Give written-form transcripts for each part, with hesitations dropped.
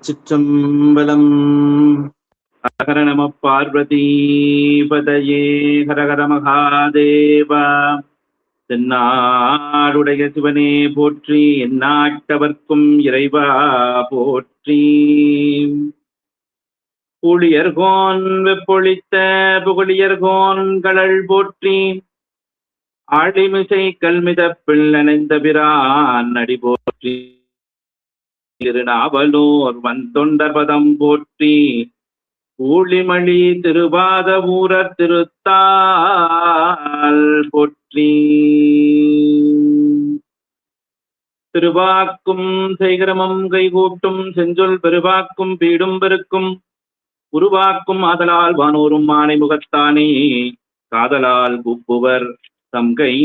திருச்சிற்றம்பலம். ஹர நம பார்வதி பதையே ஹரஹர மகாதேவா. தென்னாடுடைய சிவனே போற்றி, எந்நாட்டவர்க்கும் இறைவா போற்றி. புளியர்கோன் வெப்பொழித்த புகழியர்கோன் கடல் போற்றி. ஆழிமிசை கல்மிதப்பில் நனைந்த பிரான் அடி போற்றி. திருநாவலூர் வந்தொண்டர் பதம் போற்றி. ஊழிமணி திருவாத ஊரர் திருத்தால் போற்றி. திருவாக்கும் செய்கிரமம் கைகூட்டும் செஞ்சொல் பெருவாக்கும் பீடும் பெருக்கும் உருவாக்கும் ஆதலால் வானோரும் மானை முகத்தானே காதலால் கூப்புவர் தம்கை.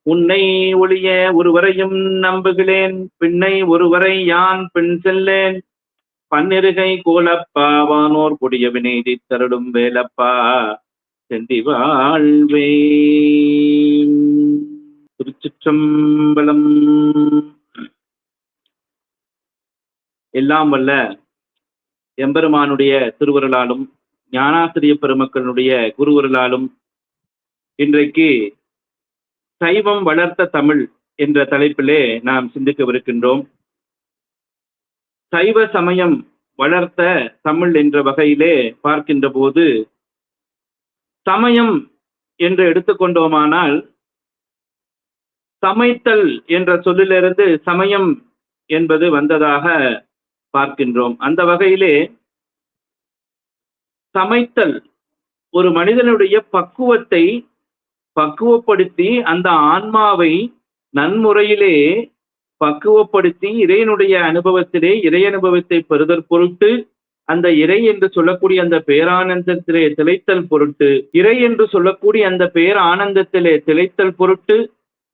உன்னை ஒளிய ஒருவரையும் நம்புகிறேன், பின்னை ஒருவரை யான் பின் செல்லேன். பன்னிருகை கோலப்பா வானோர் கொடிய வினைதி தருடும் வேலப்பா செந்தி வாழ்வே. திருச்சிற்றம்பலம். எல்லாம் வல்ல எம்பெருமானுடைய திருவருளாலும் ஞானாசிரிய பெருமக்களுடைய குருவருளாலும் இன்றைக்கு சைவம் வளர்த்த தமிழ் என்ற தலைப்பிலே நாம் சிந்திக்கவிருக்கின்றோம். சைவ சமயம் வளர்த்த தமிழ் என்ற வகையிலே பார்க்கின்ற போது, சமயம் என்று எடுத்துக்கொண்டோமானால் சமைத்தல் என்ற சொல்லிலிருந்து சமயம் என்பது வந்ததாக பார்க்கின்றோம். அந்த வகையிலே சமைத்தல் ஒரு மனிதனுடைய பக்குவப்படுத்தி அந்த ஆன்மாவை நன்முறையிலே பக்குவப்படுத்தி இறைவனுடைய அனுபவத்திலே இறை அனுபவத்தை பெறுதல் பொருட்டு, அந்த இறை என்று சொல்லக்கூடிய அந்த பேரானந்தத்திலே திளைத்தல் பொருட்டு, இறை என்று சொல்லக்கூடிய அந்த பேரானந்தத்திலே திளைத்தல் பொருட்டு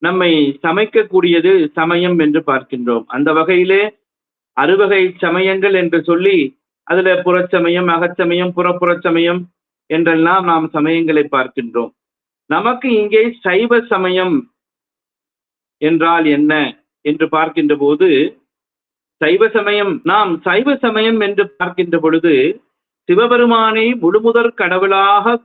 நம்மை சமைக்கக்கூடியது சமயம் என்று பார்க்கின்றோம். அந்த வகையிலே அறுவகை சமயங்கள் என்று சொல்லி அதுல புறச்சமயம், அகச்சமயம், புறப்புறச்சமயம் என்றெல்லாம் நாம் சமயங்களை பார்க்கின்றோம். நமக்கு இங்கே சைவ சமயம் என்றால் என்ன என்று பார்க்கின்ற போது, நாம் சைவ சமயம் என்று பார்க்கின்ற பொழுது சிவபெருமானை முழுமுதற் கடவுளாக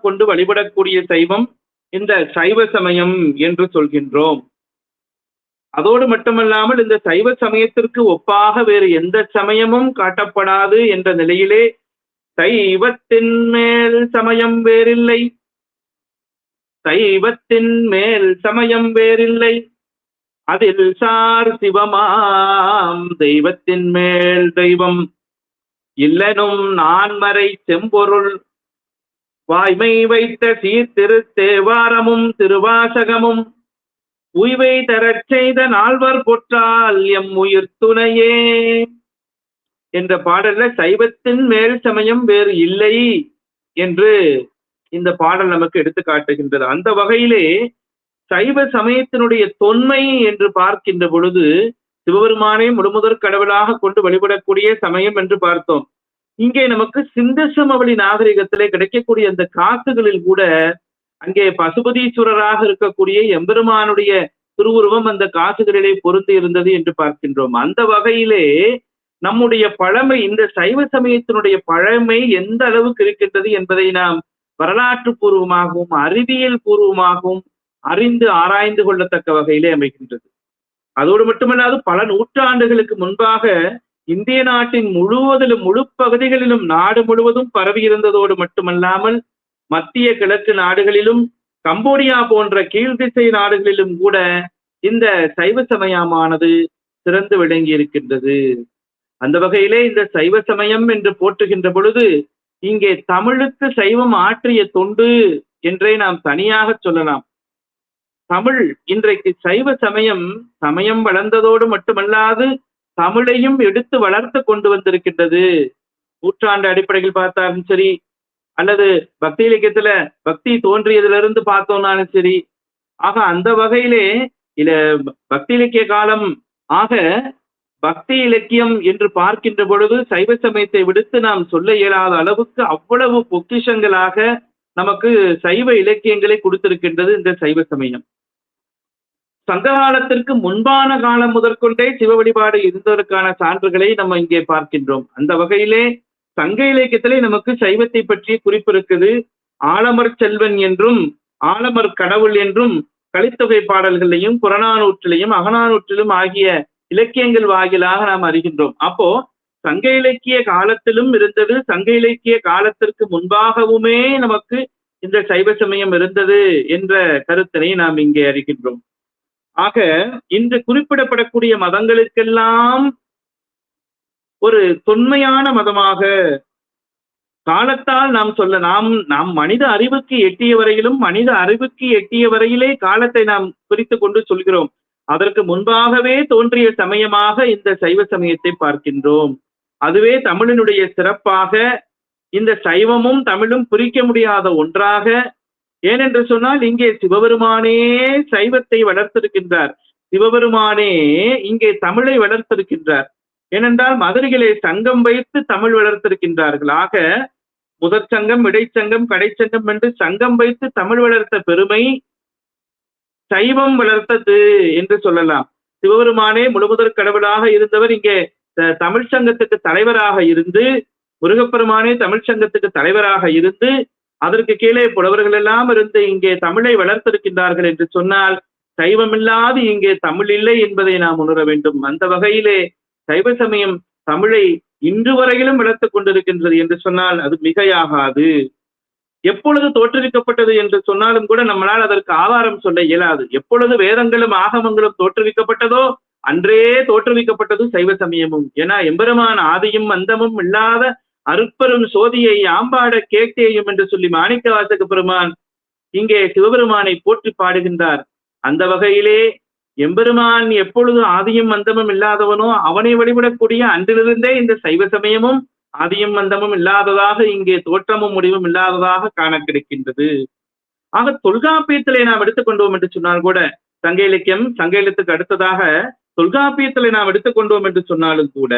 கொண்டு வழிபடக்கூடிய சைவம் இந்த சைவ சமயம் என்று சொல்கின்றோம். அதோடு மட்டுமல்லாமல் இந்த சைவ சமயத்திற்கு ஒப்பாக வேறு எந்த சமயமும் காட்டப்படாது என்ற நிலையிலே சைவத்தின் மேல் சமயம் வேறில்லை, அதில் சார் சிவமாம் தெய்வத்தின் மேல் தெய்வம் இல்லனும் நான்மறை செம்பொருள் வாய்மை வைத்த சீர்திரு தேவாரமும் திருவாசகமும் உய்வை தரச் செய்த நால்வர் பொற்றால் எம் உயிர் துணையே என்ற பாடல்ல சைவத்தின் மேல் சமயம் வேறு இல்லை என்று இந்த பாடல் நமக்கு எடுத்து காட்டுகின்றது. அந்த வகையிலே சைவ சமயத்தினுடைய தொன்மை என்று பார்க்கின்ற பொழுது சிவபெருமானை முழுமுதற் கடவுளாக கொண்டு வழிபடக்கூடிய சமயம் என்று பார்த்தோம். இங்கே நமக்கு சிந்து சமவெளி நாகரிகத்திலே கிடைக்கக்கூடிய அந்த காசுகளில் கூட அங்கே பசுபதீஸ்வரராக இருக்கக்கூடிய எம்பெருமானுடைய திருவுருவம் அந்த காசுகளிலே பொருந்தி இருந்தது என்று பார்க்கின்றோம். அந்த வகையிலே நம்முடைய பழமை, இந்த சைவ சமயத்தினுடைய பழமை எந்த அளவுக்கு இருக்கின்றது என்பதை நாம் வரலாற்று பூர்வமாகவும் அறிவியல் பூர்வமாகவும் அறிந்து ஆராய்ந்து கொள்ளத்தக்க வகையிலே அமைகின்றது. அதோடு மட்டுமல்லாது பல நூற்றாண்டுகளுக்கு முன்பாக இந்திய நாட்டின் முழு பகுதிகளிலும் நாடு முழுவதும் பரவி இருந்ததோடு மட்டுமல்லாமல் மத்திய கிழக்கு நாடுகளிலும் கம்போடியா போன்ற கீழ்திசை நாடுகளிலும் கூட இந்த சைவ சமயமானது சிறந்து விளங்கி இருக்கின்றது. அந்த வகையிலே இந்த சைவ சமயம் என்று போற்றுகின்ற பொழுது இங்கே தமிழுக்கு சைவம் ஆற்றிய தொண்டு என்றே நாம் தனியாக சொல்லலாம். தமிழ் இன்றைக்கு சைவ சமயம் வளர்ந்ததோடு மட்டுமல்லாது தமிழையும் எடுத்து வளர்த்து கொண்டு வந்திருக்கின்றது. நூற்றாண்டு அடிப்படையில் பார்த்தாலும் சரி, அல்லது பக்தி இலக்கியத்துல பக்தி தோன்றியதிலிருந்து பார்த்தோம்னாலும் சரி, ஆக அந்த வகையிலே பக்தி இலக்கிய காலம் ஆக பக்தி இலக்கியம் என்று பார்க்கின்ற பொழுது சைவ சமயத்தை விடுத்து நாம் சொல்ல இயலாத அளவுக்கு அவ்வளவு பொக்கிஷங்களாக நமக்கு சைவ இலக்கியங்களை கொடுத்திருக்கின்றது இந்த சைவ சமயம். சங்க காலத்திற்கு முன்பான காலம் முதற்கொண்டே சிவ வழிபாடு இருந்ததற்கான சான்றுகளை நம்ம இங்கே பார்க்கின்றோம். அந்த வகையிலே சங்க இலக்கியத்திலே நமக்கு சைவத்தை பற்றிய குறிப்பு இருக்குது. ஆலமர் செல்வன் என்றும் ஆலமர் கடவுள் என்றும் கலித்தொகை பாடல்களையும் புறநானூற்றிலையும் அகநானூற்றிலும் ஆகிய இலக்கியங்கள் வாயிலாக நாம் அறிகின்றோம். அப்போ சங்க இலக்கிய காலத்திலும் இருந்தது, சங்க இலக்கிய காலத்திற்கு முன்பாகவுமே நமக்கு இந்த சைவ சமயம் இருந்தது என்ற கருத்தினை நாம் இங்கே அறிகின்றோம். ஆக இன்று குறிப்பிடப்படக்கூடிய மதங்களுக்கெல்லாம் ஒரு தொன்மையான மதமாக காலத்தால் நாம் மனித அறிவுக்கு எட்டிய வரையிலும் மனித அறிவுக்கு எட்டிய வரையிலே காலத்தை நாம் குறித்து கொண்டு சொல்கிறோம். அதற்கு முன்பாகவே தோன்றிய சமயமாக இந்த சைவ சமயத்தை பார்க்கின்றோம். அதுவே தமிழினுடைய சிறப்பாக இந்த சைவமும் தமிழும் பிரிக்க முடியாத ஒன்றாக. ஏனென்று சொன்னால் இங்கே சிவபெருமானே சைவத்தை வளர்த்திருக்கின்றார், சிவபெருமானே இங்கே தமிழை வளர்த்திருக்கின்றார். ஏனென்றால் மதுரையிலே சங்கம் வைத்து தமிழ் வளர்த்திருக்கின்றார்கள். ஆக முதற் சங்கம், இடைச்சங்கம், கடைச்சங்கம் என்று சங்கம் வைத்து தமிழ் வளர்த்த பெருமை சைவம் வளர்த்தது என்று சொல்லலாம். சிவபெருமானே முழுமுதற் கடவுளாக இருந்தவர் இங்கே தமிழ் சங்கத்துக்கு தலைவராக இருந்து, முருகப்பெருமானே தமிழ் சங்கத்துக்கு தலைவராக இருந்து, அதற்கு கீழே புலவர்கள் எல்லாம் இருந்து இங்கே தமிழை வளர்த்திருக்கின்றார்கள் என்று சொன்னால் சைவமில்லாது இங்கே தமிழ் இல்லை என்பதை நாம் உணர வேண்டும். அந்த வகையிலே சைவ சமயம் தமிழை இன்று வரையிலும் வளர்த்துக் கொண்டிருக்கின்றது என்று சொன்னால் அது மிகையாகாது. எப்பொழுது தோற்றுவிக்கப்பட்டது என்று சொன்னாலும் கூட நம்மளால் அதற்கு ஆதாரம் சொல்ல இயலாது. எப்பொழுது வேதங்களும் ஆகமங்களும் தோற்றுவிக்கப்பட்டதோ அன்றே தோற்றுவிக்கப்பட்டது சைவ சமயமும். ஏன்னா எம்பெருமான் ஆதியும் அந்தமும் இல்லாத அருட்பெரும் சோதியை ஆம்பாட கேட்டேயும் என்று சொல்லி மாணிக்கவாசக பெருமான் இங்கே சிவபெருமானை போற்றி பாடுகின்றார். அந்த வகையிலே எம்பெருமான் எப்பொழுது ஆதியும் அந்தமும் இல்லாதவனோ அவனை வழிபடக்கூடிய அன்றிலிருந்தே இந்த சைவ சமயமும் ஆதியும் அந்தமும் இல்லாததாக, இங்கே தோற்றமும் முடிவும் இல்லாததாக காண கிடைக்கின்றது. ஆக தொல்காப்பியத்திலே நாம் எடுத்துக்கொண்டோம் என்று சொன்னால் கூட, சங்க இலக்கியம் சங்க இலக்கியத்துக்கு அடுத்ததாக தொல்காப்பியத்திலே நாம் எடுத்துக்கொண்டோம் என்று சொன்னாலும் கூட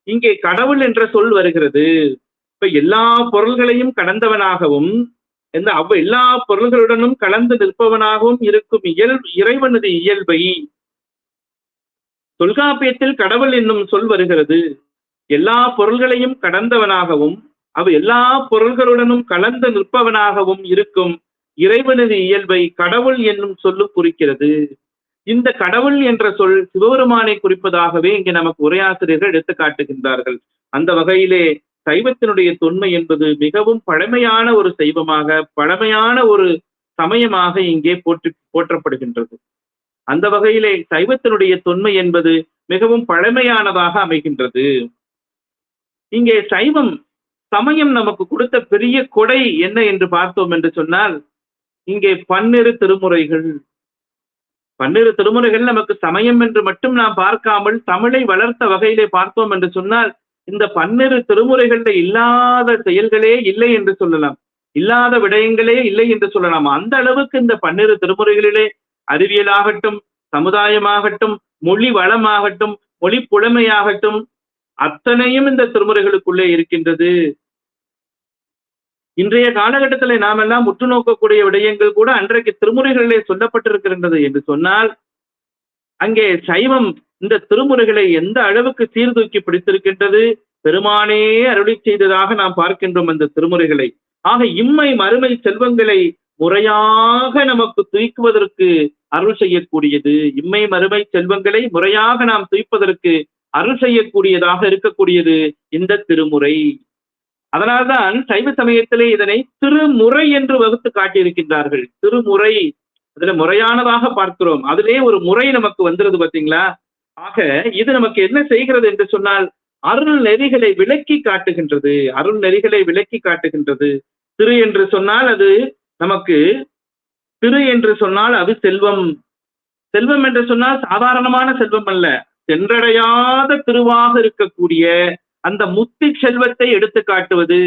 இங்கே கடவுள் என்ற சொல் வருகிறது. இப்ப எல்லா பொருள்களையும் கடந்தவனாகவும் எல்லா பொருள்களுடனும் கலந்து நிற்பவனாகவும் இருக்கும் இறைவனது இயல்பை தொல்காப்பியத்தில் கடவுள் என்னும் சொல் வருகிறது. எல்லா பொருள்களையும் கடந்தவனாகவும் எல்லா பொருள்களுடனும் கலந்து நிற்பவனாகவும் இருக்கும் இறைவனது இயல்பை கடவுள் என்னும் சொல்லு குறிக்கிறது. இந்த கடவுள் என்ற சொல் சிவபெருமானை குறிப்பதாகவே இங்கே நமக்கு உரையாசிரியர்கள் எடுத்து காட்டுகின்றார்கள். அந்த வகையிலே சைவத்தினுடைய தொன்மை என்பது மிகவும் பழமையான ஒரு சைவமாக, பழமையான ஒரு சமயமாக இங்கே போற்றப்படுகின்றது. அந்த வகையிலே சைவத்தினுடைய தொன்மை என்பது மிகவும் பழமையானதாக அமைகின்றது. இங்கே சமயம் நமக்கு கொடுத்த பெரிய கொடை என்ன என்று பார்த்தோம் என்று சொன்னால், இங்கே 12 திருமுறைகள் நமக்கு சமயம் என்று மட்டும் நாம் பார்க்காமல் தமிழை வளர்த்த வகையிலே பார்த்தோம் என்று சொன்னால், இந்த 12 திருமுறைகள்ல இல்லாத செயல்களே இல்லை என்று சொல்லலாம், இல்லாத விடயங்களே இல்லை என்று சொல்லலாம். அந்த அளவுக்கு இந்த 12 திருமுறைகளிலே அறிவியலாகட்டும், சமுதாயமாகட்டும், மொழி வளமாகட்டும், மொழி புலமையாகட்டும், அத்தனையும் இந்த திருமுறைகளுக்குள்ளே இருக்கின்றது. இன்றைய காலகட்டத்தில் நாம் எல்லாம் உற்று நோக்கக்கூடிய விடயங்கள் கூட அன்றைக்கு திருமுறைகளிலே சொல்லப்பட்டிருக்கின்றது என்று சொன்னால், அங்கே சைவம் இந்த திருமுறைகளை எந்த அளவுக்கு சீர்தூக்கி பிடித்திருக்கின்றது, பெருமானே அருளி செய்ததாக நாம் பார்க்கின்றோம் அந்த திருமுறைகளை. ஆக இம்மை மறுமை செல்வங்களை முறையாக நமக்கு தூக்குவதற்கு அருள் செய்யக்கூடியது, இம்மை மறுமை செல்வங்களை முறையாக நாம் தூய்ப்பதற்கு அருள் செய்யக்கூடியதாக இருக்கக்கூடியது இந்த திருமுறை. அதனால்தான் சைவ சமயத்திலே இதனை திருமுறை என்று வகுத்து காட்டியிருக்கின்றார்கள். திருமுறை அதுல முறையானதாக பார்க்கிறோம், அதிலே ஒரு முறை நமக்கு வந்துருது பாத்தீங்களா. ஆக இது நமக்கு என்ன செய்கிறது என்று சொன்னால், அருள் நெறிகளை விளக்கி காட்டுகின்றது, அருள் நெறிகளை விளக்கி காட்டுகின்றது. திரு என்று சொன்னால் அது நமக்கு, திரு என்று சொன்னால் அது செல்வம், செல்வம் என்று சொன்னால் சாதாரணமான செல்வம் அல்ல, சென்றடையாத திருவாக இருக்கக்கூடிய அந்த முக்தி செல்வத்தை எடுத்து காட்டுவது.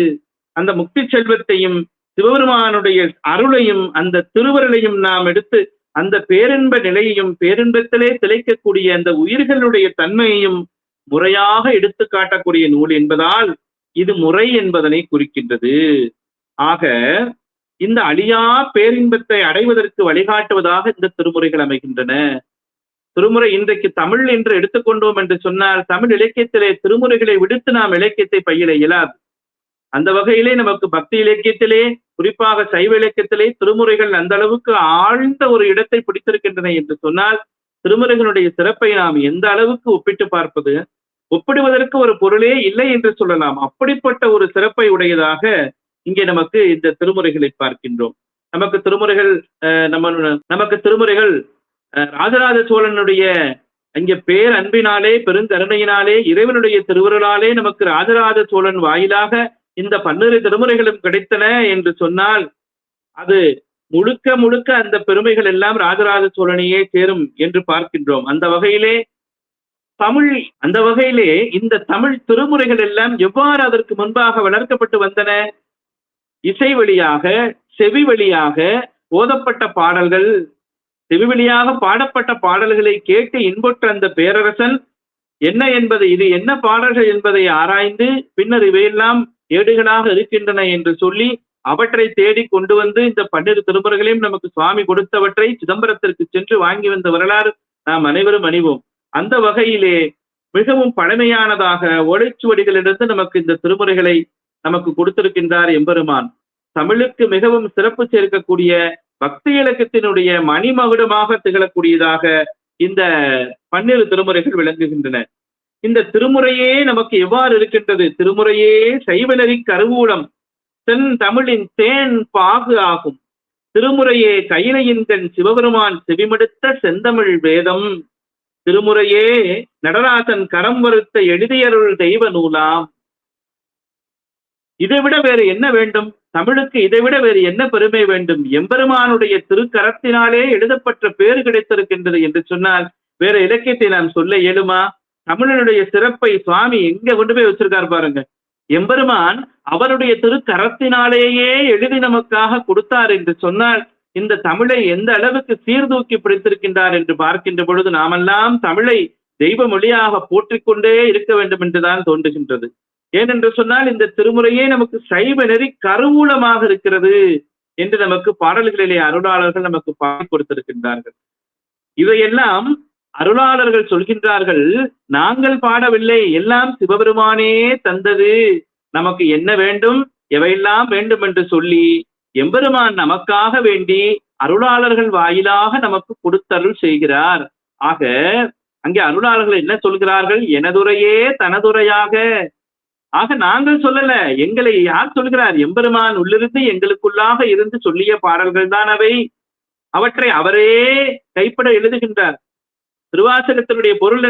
அந்த முக்தி செல்வத்தையும் சிவபெருமானுடைய அருளையும் அந்த திருவருளையும் நாம் எடுத்து அந்த பேரின்ப நிலையையும் பேரின்பத்திலே திளைக்கக்கூடிய அந்த உயிர்களுடைய தன்மையையும் முறையாக எடுத்து காட்டக்கூடிய நூல் என்பதால் இது முறை என்பதனை குறிக்கின்றது. ஆக இந்த அழியா பேரின்பத்தை அடைவதற்கு வழிகாட்டுவதாக இந்த திருமுறைகள் அமைகின்றன. திருமுறை இன்றைக்கு தமிழ் என்று எடுத்துக்கொண்டோம் என்று சொன்னால் தமிழ் இலக்கியத்திலே திருமுறைகளை விடுத்து நாம் இலக்கியத்தை பயில இயலாது. அந்த வகையிலே நமக்கு பக்தி இலக்கியத்திலே, குறிப்பாக சைவ இலக்கியத்திலே திருமுறைகள் அந்த அளவுக்கு ஆழ்ந்த ஒரு இடத்தை பிடித்திருக்கின்றன என்று சொன்னால் திருமுறைகளுடைய சிறப்பை நாம் எந்த அளவுக்கு ஒப்பிட்டு பார்ப்பது? ஒப்பிடுவதற்கு ஒரு பொருளே இல்லை என்று சொல்லலாம். அப்படிப்பட்ட ஒரு சிறப்பை உடையதாக இங்கே நமக்கு இந்த திருமுறைகளை பார்க்கின்றோம். நமக்கு திருமுறைகள் ராஜராஜ சோழனுடைய அங்கே பேர் அன்பினாலே, பெருங்கருணையினாலே, இறைவனுடைய திருவருளாலே நமக்கு ராஜராஜ சோழன் வாயிலாக இந்த 12 திருமுறைகளும் கிடைத்தன என்று சொன்னால் அது முழுக்க முழுக்க அந்த பெருமைகள் எல்லாம் ராஜராஜ சோழனையே சேரும் என்று பார்க்கின்றோம். அந்த வகையிலே இந்த தமிழ் திருமுறைகள் எல்லாம் எவ்வாறு அதற்கு முன்பாக வளர்க்கப்பட்டு வந்தன? இசை வழியாக, செவி வழியாக ஓதப்பட்ட பாடல்கள், செவி வழியாக பாடப்பட்ட பாடல்களை கேட்டு இன்புற்ற அந்த பேரரசன் இது என்ன பாடல்கள் என்பதை ஆராய்ந்து பின்னர் இவையெல்லாம் ஏடுகளாக இருக்கின்றன என்று சொல்லி அவற்றை தேடி கொண்டு வந்து இந்த 12 திருமுறைகளையும் நமக்கு சுவாமி கொடுத்தவற்றை சிதம்பரத்திற்கு சென்று வாங்கி வந்த வரலாறு நாம் அனைவரும் அறிவோம். அந்த வகையிலே மிகவும் பழமையானதாக ஓலைச்சுவடிகளிலிருந்து நமக்கு இந்த திருமுறைகளை நமக்கு கொடுத்திருக்கின்றார் எம்பெருமான். தமிழுக்கு மிகவும் சிறப்பு சேர்க்கக்கூடிய பக்தி இலக்கியத்தினுடைய மணிமகுடமாக திகழக்கூடியதாக இந்த 12 திருமுறைகள் விளங்குகின்றன. இந்த திருமுறையே நமக்கு எவ்வாறு இருக்கின்றது? திருமுறையே சைவநெறி கருவூலம், தென் தமிழின் தேன் பாகு ஆகும். திருமுறையே கையிலையின்கண் சிவபெருமான் செவிமடுத்த செந்தமிழ் வேதம். திருமுறையே நடராசன் கரம் வருத்த எழுதியருள் தெய்வ நூலாம். இதைவிட வேறு என்ன வேண்டும்? தமிழுக்கு இதைவிட வேறு என்ன பெருமை வேண்டும்? எம்பெருமானுடைய திருக்கரத்தினாலே எழுதப்பட்ட பேறு கிடைத்திருக்கின்றது என்று சொன்னால் வேற இலக்கியத்தை நாம் சொல்ல இயலுமா? தமிழனுடைய சிறப்பை சுவாமி எங்க கொண்டு போய் வச்சிருக்கார் பாருங்க. எம்பெருமான் அவருடைய திருக்கரத்தினாலேயே எழுதி நமக்காக கொடுத்தார் என்று சொன்னால் இந்த தமிழை எந்த அளவுக்கு சீர்தூக்கி பிடித்திருக்கின்றார் என்று பார்க்கின்ற பொழுது நாமெல்லாம் தமிழை தெய்வ மொழியாக போற்றிக்கொண்டே இருக்க வேண்டும் என்றுதான் தோன்றுகின்றது. ஏனென்று சொன்னால் இந்த திருமுறையே நமக்கு சைவ நெறி கருவூலமாக இருக்கிறது என்று நமக்கு பாடல்களிலே அருளாளர்கள் நமக்கு பாடி கொடுத்திருக்கின்றார்கள். இவையெல்லாம் அருளாளர்கள் சொல்கின்றார்கள், நாங்கள் பாடவில்லை, எல்லாம் சிவபெருமானே தந்தது, நமக்கு என்ன வேண்டும், எவையெல்லாம் வேண்டும் என்று சொல்லி எம்பெருமான் நமக்காக வேண்டி அருளாளர்கள் வாயிலாக நமக்கு கொடுத்தருள் செய்கிறார். ஆக அங்கே அருளாளர்கள் என்ன சொல்கிறார்கள்? எனதுரையே தனதுரையாக. ஆக நாங்கள் சொல்லல, எங்களை யார் சொல்கிறார்? எம்பெருமான் உள்ளிருந்து எங்களுக்குள்ளாக இருந்து சொல்லிய பாடல்கள் தான் அவை. அவற்றை அவரே கைப்பட எழுதுகின்றார். திருவாசகத்தினுடைய பொருள்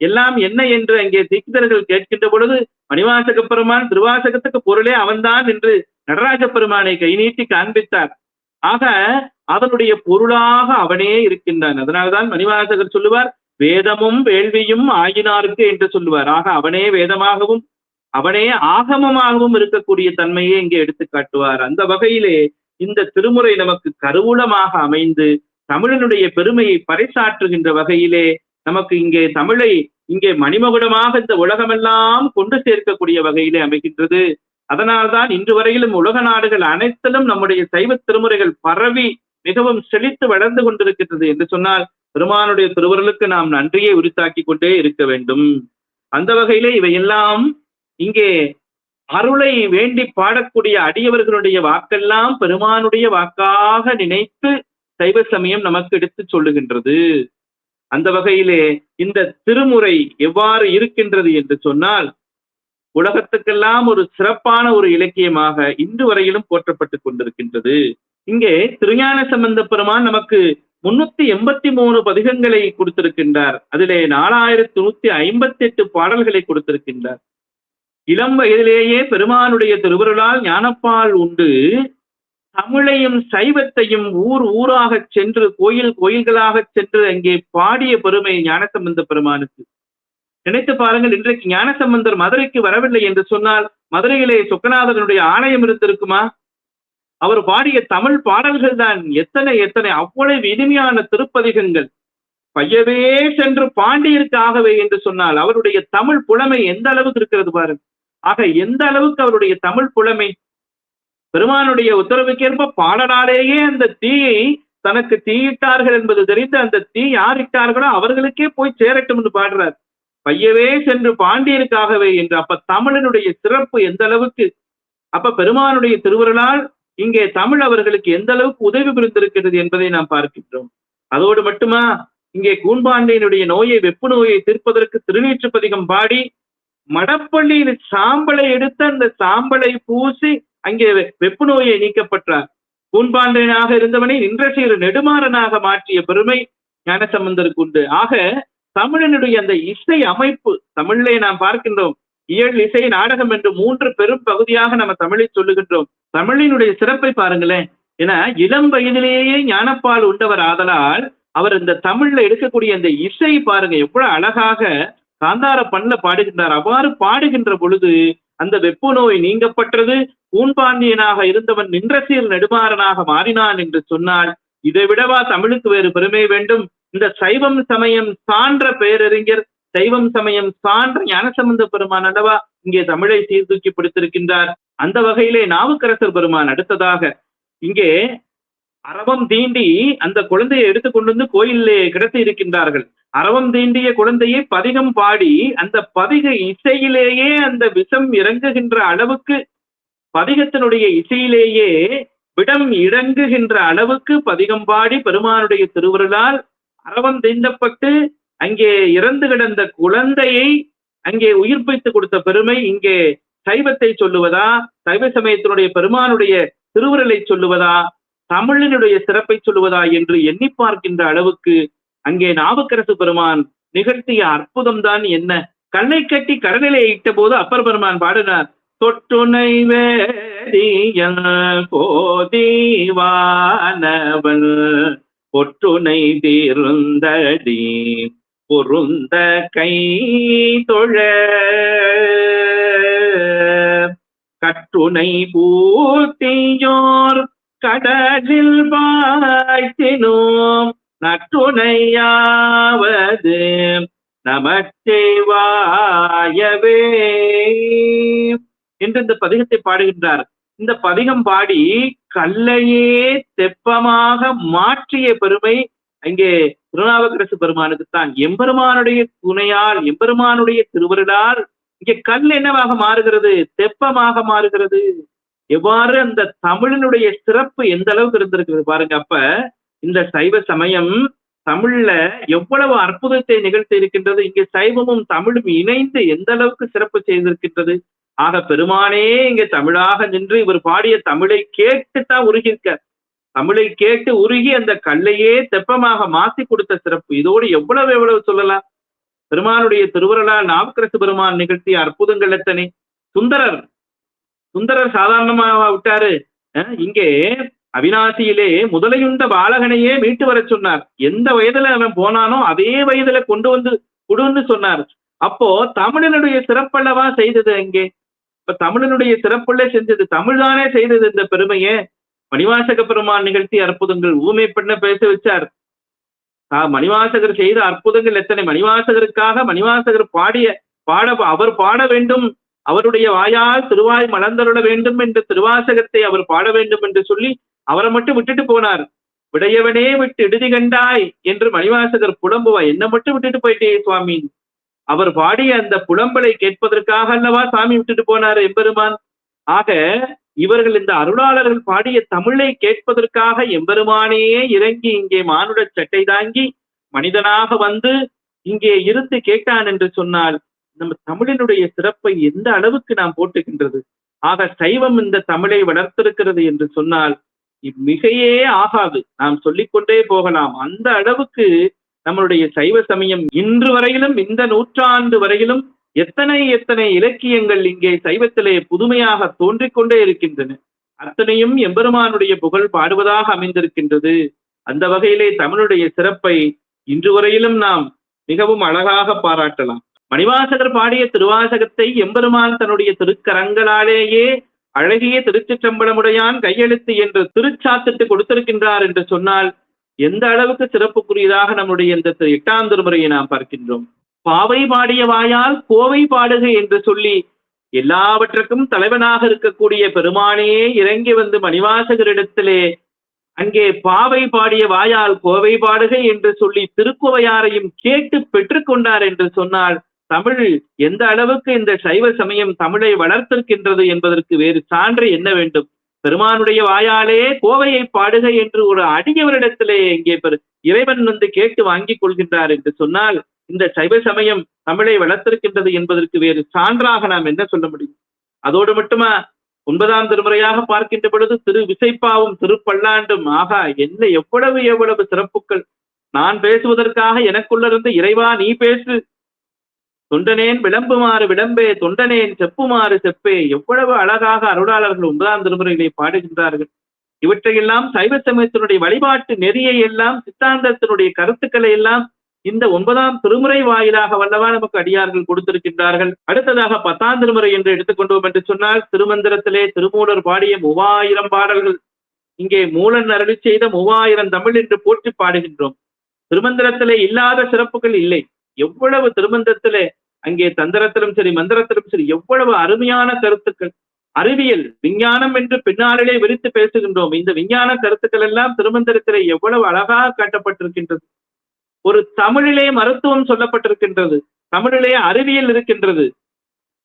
எல்லாம் என்ன என்று அங்கே தீட்சிதர்கள் கேட்கின்ற பொழுது மணிவாசக பெருமான் திருவாசகத்துக்கு பொருளே அவன்தான் என்று நடராஜ பெருமானை கை நீட்டி காண்பித்தார். ஆக அதனுடைய பொருளாக அவனே இருக்கின்றான். அதனால்தான் மணிவாசகர் சொல்லுவார், வேதமும் வேள்வியும் ஆகினாருக்கு என்று சொல்லுவார். ஆக அவனே வேதமாகவும் அவனே ஆகமமாகவும் இருக்கக்கூடிய தன்மையை இங்கே எடுத்து காட்டுவார். அந்த வகையிலே இந்த திருமுறை நமக்கு கருவூலமாக அமைந்து தமிழனுடைய பெருமையை பறைசாற்றுகின்ற வகையிலே நமக்கு இங்கே தமிழை இங்கே மணிமகுடமாக இந்த உலகமெல்லாம் கொண்டு சேர்க்கக்கூடிய வகையிலே அமைகின்றது. அதனால்தான் இன்று வரையிலும் உலக நாடுகள் அனைத்திலும் நம்முடைய சைவ திருமுறைகள் பரவி மிகவும் செழித்து வளர்ந்து கொண்டிருக்கின்றது என்று சொன்னால் பெருமானுடைய திருவருளுக்கு நாம் நன்றியை உரித்தாக்கி கொண்டே இருக்க வேண்டும். அந்த வகையிலே இவையெல்லாம் இங்கே அருளை வேண்டி பாடக்கூடிய அடியவர்களுடைய வாக்கெல்லாம் பெருமானுடைய வாக்காக நினைத்து சைவ சமயம் நமக்கு எடுத்து சொல்லுகின்றது. அந்த வகையிலே இந்த திருமுறை எவ்வாறு இருக்கின்றது என்று சொன்னால் உலகத்துக்கெல்லாம் ஒரு சிறப்பான ஒரு இலக்கியமாக இன்று வரையிலும் போற்றப்பட்டு கொண்டிருக்கின்றது. இங்கே திருஞான சம்பந்த பெருமான் நமக்கு 383 பதிகங்களை கொடுத்திருக்கின்றார். அதிலே 4158 பாடல்களை கொடுத்திருக்கின்றார். இளம் வயதிலேயே பெருமானுடைய திருவருளால் ஞானப்பால் உண்டு தமிழையும் சைவத்தையும் ஊர் ஊராக சென்று கோயில்களாக சென்று அங்கே பாடிய பெருமை ஞானசம்பந்த பெருமானுக்கு. நினைத்து பாருங்கள், இன்றைக்கு ஞானசம்பந்தர் மதுரைக்கு வரவில்லை என்று சொன்னால் மதுரையிலே சொக்கநாதனுடைய ஆலயம் இருந்திருக்குமா? அவர் பாடிய தமிழ் பாடல்கள் தான் எத்தனை எத்தனை, அவ்வளவு இனிமையான திருப்பதிகங்கள். பையவே சென்று பாண்டியருக்காகவே என்று சொன்னால் அவருடைய தமிழ் புலமை எந்த அளவுக்கு இருக்கிறது பாருங்க. ஆக எந்த அளவுக்கு அவருடைய தமிழ் புலமை. பெருமானுடைய உத்தரவுக்கேற்ப பாடலாலேயே அந்த தீயை தனக்கு தீயிட்டார்கள் என்பது தெரிந்து அந்த தீ யார் இட்டார்களோ அவர்களுக்கே போய் சேரட்டும் என்று பாடுறார். பையவே சென்று பாண்டியருக்காகவே என்று. அப்ப தமிழனுடைய சிறப்பு எந்த அளவுக்கு, அப்ப பெருமானுடைய திருவருளால் இங்கே தமிழ் அவர்களுக்கு எந்த அளவுக்கு உதவி புரிந்திருக்கிறது என்பதை நாம் பார்க்கின்றோம். அதோடு மட்டுமா, இங்கே கூன்பாண்டியனுடைய நோயை, வெப்பு நோயை தீர்ப்பதற்கு திருநீற்று பதிகம் பாடி மடப்பள்ளியில் சாம்பலை எடுத்து அந்த சாம்பலை பூசி அங்கே வெப்பு நோயை நீக்கப்பட்டார். கூன்பாண்டியனாக இருந்தவனை நின்றசீர் நெடுமாறனாக மாற்றிய பெருமை ஞானசம்பந்தருக்கு உண்டு. ஆக தமிழனுடைய அந்த இசை அமைப்பு, தமிழிலே நாம் பார்க்கின்றோம் இயல், இசை, நாடகம் என்று 3 பெரும் பகுதியாக நம்ம தமிழை சொல்லுகின்றோம். தமிழினுடைய சிறப்பை பாருங்களேன். ஏன்னா இளம் வயதிலேயே ஞானப்பால் உண்டவர் ஆதலால் அவர் இந்த தமிழ்ல எடுக்கக்கூடிய அந்த இசை பாருங்க எவ்வளவு அழகாக காந்தார பண்ணல பாடுகின்றார். அவ்வாறு பாடுகின்ற பொழுது அந்த வெப்பு நோய் நீங்கப்பட்டது. கூன்பாண்டியனாக இருந்தவன் நின்றசீர் நெடுமாறனாக மாறினான் என்று சொன்னால் இதை விடவா தமிழுக்கு வேறு பெருமை வேண்டும்? இந்த சைவம் சமயம் சான்ற பேரறிஞர், சைவம் சமயம் சான்ற ஞானசம்பந்த பெருமான் அல்லவா இங்கே தமிழை சீர்தூக்கி பிடித்திருக்கின்றார். அந்த வகையிலே நாவுக்கரசர் பெருமான் அடுத்ததாக இங்கே அரவம் தீண்டி அந்த குழந்தையை எடுத்து கொண்டு வந்து கோயிலே கிடத்தி இருக்கின்றார்கள். அரவம் தீண்டிய குழந்தையை பதிகம் பாடி அந்த பதிக இசையிலேயே அந்த விஷம் இறங்குகின்ற அளவுக்கு, பதிகத்தினுடைய இசையிலேயே விடம் இறங்குகின்ற அளவுக்கு பதிகம் பாடி பெருமானுடைய திருவருளால் அரவம் தீண்டப்பட்டு அங்கே இறந்து கிடந்த குழந்தையை அங்கே உயிர்ப்பித்து கொடுத்த பெருமை இங்கே சைவத்தை சொல்லுவதா, சைவ சமயத்தினுடைய பெருமானுடைய திருவுருளை சொல்லுவதா, தமிழினுடைய சிறப்பை சொல்லுவதா என்று எண்ணி பார்க்கின்ற அளவுக்கு அங்கே நாவுக்கரசு பெருமான் நிகழ்த்திய அற்புதம் தான் என்ன. கண்ணை கட்டி கடலிலே இட்ட போது அப்பர் பெருமான் பாடினார், தொட்டுனை வேதியல் போதிவானவன் பொற்றுனை தீர்ந்தடி பொருந்த கை தொழ கட்டுனை பூத்தியோர் கடலில் பாய்த்தினோம் நற்றுணையாவது நமச்சிவாயவே என்று இந்த பதிகத்தை பாடுகின்றார். இந்த பதிகம் பாடி கல்லையே தெப்பமாக மாற்றிய பெருமை அங்கே திருநாவுக்கரசு பெருமானுக்குத்தான். எம்பெருமானுடைய துணையால், எம்பெருமானுடைய திருவருளால் இங்கே கல் என்னவாக மாறுகிறது? தெப்பமாக மாறுகிறது. எவ்வாறு அந்த தமிழினுடைய சிறப்பு எந்த அளவுக்கு இருந்திருக்கிறது பாருங்க. அப்ப இந்த சைவ சமயம் தமிழ்ல எவ்வளவு அற்புதத்தை நிகழ்த்தி இருக்கின்றது. இங்கே சைவமும் தமிழும் இணைந்து எந்த அளவுக்கு சிறப்பு செய்திருக்கின்றது. ஆக பெருமானே இங்கே தமிழாக நின்று இவர் பாடிய தமிழை கேட்டுத்தான் உருகியிருக்க, தமிழை கேட்டு உருகி அந்த கல்லையே தெப்பமாக மாற்றி கொடுத்த சிறப்பு. இதோடு எவ்வளவு சொல்லலாம். பெருமானுடைய திருவருளால் நாவுக்கரசு பெருமான் நிகழ்த்திய அற்புதங்கள் எத்தனை. சுந்தரர் சாதாரணமாக விட்டாரு. இங்கே அவிநாசியிலே முதலையுண்ட பாலகனையே மீட்டு வர சொன்னார். எந்த வயதுல அவன் போனானோ அதே வயதுல கொண்டு வந்து கொடுன்னு சொன்னார். அப்போ தமிழனுடைய சிறப்பல்லவா செய்தது. அங்கே இப்ப தமிழனுடைய சிறப்புள்ள செஞ்சது, தமிழ்தானே செய்தது இந்த பெருமையே. மணிவாசக பெருமான் நிகழ்த்திய அற்புதங்கள், ஊமை பெண்ண பேச வச்சார். மணிவாசகர் செய்த அற்புதங்கள் எத்தனை. மணிவாசகருக்காக மணிவாசகர் அவர் பாட வேண்டும், அவருடைய வாயால் திருவாய் மலர்ந்தருள வேண்டும் என்று திருவாசகத்தை அவர் பாட வேண்டும் என்று சொல்லி அவரை மட்டும் விட்டுட்டு போனார். விடையவனே விட்டு இடுதி கண்டாய் என்று மணிவாசகர் புலம்புவா, என்ன மட்டும் விட்டுட்டு போயிட்டே சுவாமி. அவர் பாடிய அந்த புலம்பலை கேட்பதற்காக அல்லவா சாமி விட்டுட்டு போனார் எம்பெருமான். ஆக இவர்கள் இந்த அருளாளர்கள் பாடிய தமிழை கேட்பதற்காக எம்பெருமானே இறங்கி இங்கே மானுட சட்டை தாங்கி மனிதனாக வந்து இங்கே இருந்து கேட்டான் என்று சொன்னால் நம்ம தமிழினுடைய சிறப்பை எந்த அளவுக்கு நாம் போட்டுகின்றது. ஆக சைவம் இந்த தமிழை வளர்த்திருக்கிறது என்று சொன்னால் மிகையே ஆகாது, நாம் சொல்லிக்கொண்டே போகலாம். அந்த அளவுக்கு நம்மளுடைய சைவ சமயம் இன்று வரையிலும், இந்த நூற்றாண்டு வரையிலும் எத்தனை இலக்கியங்கள் இங்கே சைவத்திலே புதுமையாக தோன்றிக்கொண்டே இருக்கின்றன. அத்தனையும் எம்பெருமானுடைய புகழ் பாடுவதாக அமைந்திருக்கின்றது. அந்த வகையிலே தமிழுடைய சிறப்பை இன்று வரையிலும் நாம் மிகவும் அழகாக பாராட்டலாம். மணிவாசகர் பாடிய திருவாசகத்தை எம்பெருமான் தன்னுடைய திருக்கரங்களாலேயே அழகிய திருச்சிற்றம்பலமுடையான் கையெழுத்து என்று திருச்சாத்திட்டு கொடுத்திருக்கின்றார் என்று சொன்னால் எந்த அளவுக்கு சிறப்புக்குரியதாக நம்முடைய இந்த 8ஆம் திருமுறையை நாம் பார்க்கின்றோம். பாவை பாடிய வாயால் கோவை பாடுக என்று சொல்லி எல்லாவற்றுக்கும் தலைவனாக இருக்கக்கூடிய பெருமானே இறங்கி வந்து மணிவாசகரிடத்திலே அங்கே பாவை பாடிய வாயால் கோவை பாடுக என்று சொல்லி திருக்கோவையாரையும் கேட்டு பெற்றுக்கொண்டார் என்று சொன்னால் தமிழ் எந்த அளவுக்கு இந்த சைவ சமயம் தமிழை வளர்த்திருக்கின்றது என்பதற்கு வேறு சான்று என்ன வேண்டும்? பெருமானுடைய வாயாலே கோவையை பாடுக என்று ஒரு அடியவரிடத்திலே இங்கே இறைவன் வந்து கேட்டு வாங்கிக் கொள்கின்றார் என்று சொன்னால் இந்த சைவ சமயம் தமிழை வளர்த்திருக்கின்றது என்பதற்கு வேறு சான்றாக நாம் என்ன சொல்ல முடியும்? அதோடு மட்டுமா 9ஆம் திருமுறையாக பார்க்கின்ற பொழுது திரு விசைப்பாவும் திருப்பல்லாண்டும் ஆகா என்ன எவ்வளவு எவ்வளவு சிறப்புகள்! நான் பேசுவதற்காக எனக்குள்ளிருந்து இறைவா நீ பேசு, தொண்டனேன் விளம்புமாறு விளம்பே, தொண்டனேன் செப்புமாறு செப்பே, எவ்வளவு அழகாக அருளாளர்கள் 9ஆம் திருமுறைகளை பாடுகின்றார்கள். இவற்றையெல்லாம் சைவ சமயத்தினுடைய வழிபாட்டு நெறியை எல்லாம் சித்தாந்தத்தினுடைய கருத்துக்களை எல்லாம் இந்த 9ஆம் திருமுறை வாயிலாக வல்லவா நமக்கு அடியார்கள் கொடுத்திருக்கின்றார்கள். அடுத்ததாக 10ஆம் திருமுறை என்று எடுத்துக்கொண்டோம் என்று சொன்னால் திருமந்திரத்திலே திருமூலர் பாடிய 3000 பாடல்கள், இங்கே மூலன் அருளி செய்த 3000 தமிழ் என்று போற்றி பாடுகின்றோம். திருமந்திரத்திலே இல்லாத சிறப்புகள் இல்லை. எவ்வளவு திருமந்திரத்திலே அங்கே தந்திரத்திலும் சரி மந்திரத்திலும் சரி எவ்வளவு அருமையான கருத்துக்கள், அறிவியல் விஞ்ஞானம் என்று பின்னாளிலே விரித்து பேசுகின்றோம். இந்த விஞ்ஞான கருத்துக்கள் எல்லாம் திருமந்திரத்திலே எவ்வளவு அழகாக காட்டப்பட்டிருக்கின்றது. ஒரு தமிழிலே மருத்துவம் சொல்லப்பட்டிருக்கின்றது, தமிழிலே அறிவியல் இருக்கின்றது,